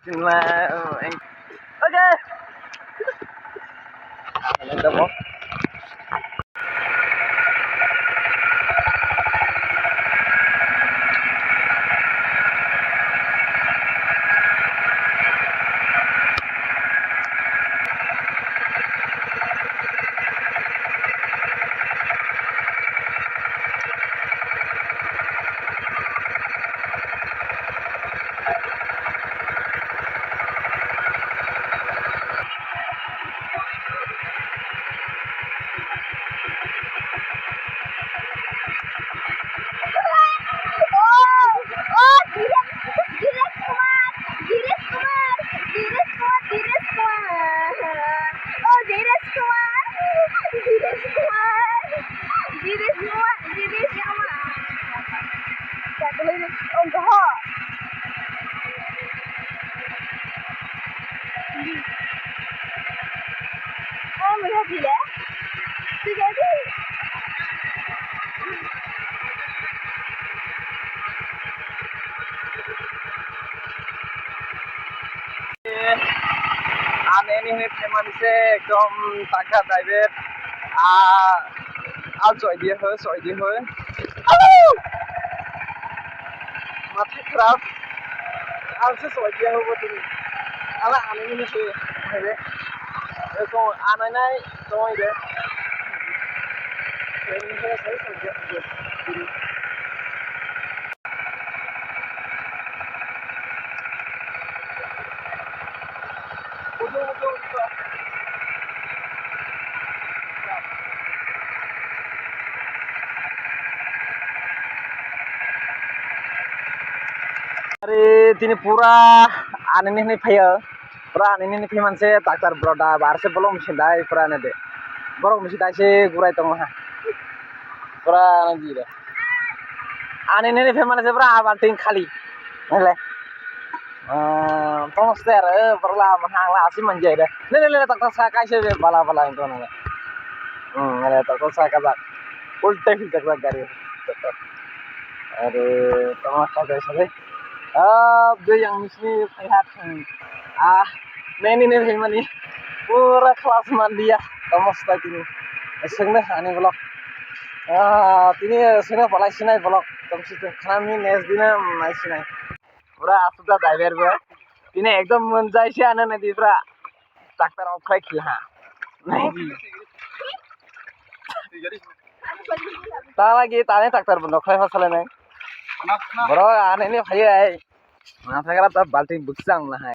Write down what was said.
Oke. Ada mau. Aneh ini manusia एकदम taka driver soy dia he mati kerap soy dia he betul aneh ini sih ini itu aneh nai tuh ini saya soy dia Tini pura ane nih phaya pura ane nih phay manse doctor broda bar se bolong sindai pura ane de borok misi dai se gurai tong ha pura ane ji de ane nih phay manse pura abar ting khali hele tong ster perla mahang la asi manjai de le doctor sa kai se bala bala itu nana hele doctor sa ka ulte fil tak gari doctor are tong ka dai sabe जो yang mesti lihat ini mani pura kelas mandia kamu ini esengnya ane blok ini esengnya palai sinai blok kamu situ kami nes dina mai sinai pura sudah driver gue ini ekdom menjai sih ane nanti pura doctor okai kilah nanti tak lagi tanya doctor benar kai masalah nih bro ane ini भैया है माथा करा तब बाल्टी बुक्संग ना है